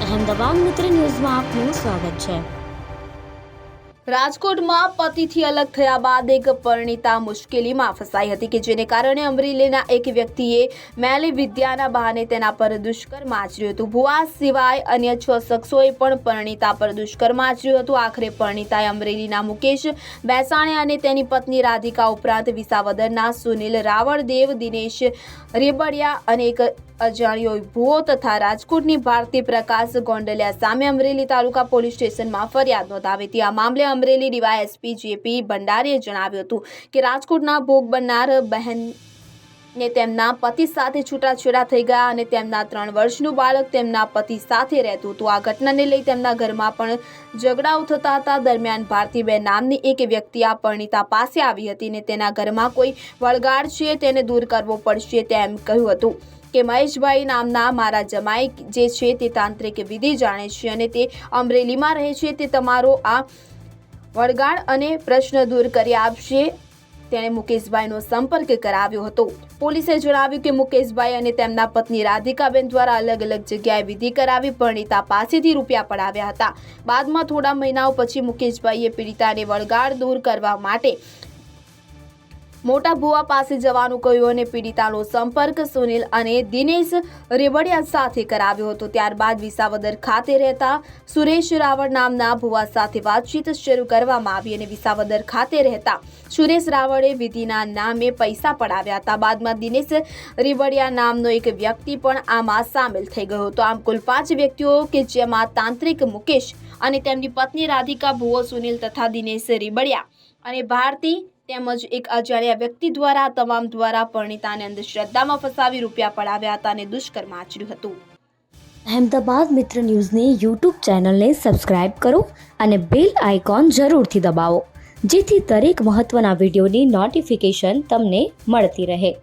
અહેમદાબાદ મિત્ર ન્યૂઝમાં આપનું સ્વાગત છે। રાજકોટમાં પતિથી અલગ થયા બાદ એક પરિણીતા મુશ્કેલીમાં ફસાઈ હતી કે જેને કારણે અમરેલીના એક વ્યક્તિએ મેલી વિદ્યાના બહાને તેના પર દુષ્કર્મ આચર્યું હતું। ભુવા સિવાય અન્ય 6 શખ્સોએ પણ પરિણીતા પર દુષ્કર્મ આચર્યું હતું। આખરે પરિણીતાએ અમરેલીના મુકેશ બેસાણીયા અને તેની પત્ની રાધિકા ઉપરાંત વિસાવદરના સુનિલ રાવળદેવ, દિનેશ રેબડિયા અને એક અજાણ્યો ભુવો તથા રાજકોટની ભારતી પ્રકાશ ગોંડલિયા સામે અમરેલી તાલુકા પોલીસ સ્ટેશનમાં ફરિયાદ નોંધાવી હતી। આ મામલે અમરેલી ડીવાયએસપી જેપી ભંડારીએ જણાવ્યું હતું કે રાજકોટના ભોગ બનનાર બહેનને તેમના પતિ સાથે છૂટાછેડા થઈ ગયા અને તેમના 3 વર્ષનું બાળક તેમના પતિ સાથે રહેતું હતું। આ ઘટનાને લઈ તેમના ઘરમાં પણ ઝઘડાઓ થતા હતા। દરમિયાન ભારતીબેન નામની એક વ્યક્તિ આ પરિણીતા પાસે આવી હતી અને તેના ઘરમાં કોઈ વળગાડ છે તેને દૂર કરવો પડશે તેમ કહ્યું હતું કે મહેશભાઈ નામના મારા જમાઈ જે છે તે તાંત્રિક વિધિ જાણે છે અને તે અમરેલીમાં રહે છે, તે તમારો આ વળગાડ અને પ્રશ્ન દૂર કરી આપશે। તેણે મુકેશભાઈનો સંપર્ક કરાવ્યો હતો। પોલીસે જણાવ્યું કે મુકેશભાઈ અને તેમના પત્ની રાધિકાબેન દ્વારા અલગ અલગ જગ્યાએ વિધિ કરાવી પરિણીતા પાસેથી રૂપિયા પડાવ્યા હતા। બાદમાં થોડા મહિનાઓ પછી મુકેશભાઈએ પીડિતાને વળગાડ દૂર કરવા માટે મોટા ભુવા પાસે જવાનું કહ્યું અને પીડિતાનો સંપર્ક સુનિલ અને દિનેશ રેબડિયા સાથે કરાવ્યો હતો। ત્યારબાદ વિસાવદર ખાતે રહેતા સુરેશ રાવળ નામના ભુવા સાથે વાતચીત શરૂ કરવામાં આવી અને વિસાવદર ખાતે રહેતા સુરેશ રાવળે વિધિના નામે પૈસા પડાવ્યા હતા। બાદમાં દિનેશ રેબડિયા નામનો એક વ્યક્તિ પણ આમાં સામેલ થઈ ગયો હતો। આમ કુલ 5 વ્યક્તિઓ કે જેમાં તાંત્રિક મુકેશ અને તેમની પત્ની રાધિકા, ભુવો સુનિલ તથા દિનેશ રેબડિયા અને ભારતી તેમજ એક અજાણ્યા વ્યક્તિ દ્વારા તમામ દ્વારા પરિણીતાને અંધશ્રદ્ધામાં ફસાવી રૂપિયા પડાવ્યા હતા અને દુષ્કર્મ આચર્યું હતું। અહેમદાબાદ મિત્ર ન્યૂઝની યુટ્યુબ ચેનલને સબસ્ક્રાઇબ કરો અને બેલ આઇકોન જરૂરથી દબાવો, જેથી દરેક મહત્વના વિડીયોની નોટિફિકેશન તમને મળતી રહે।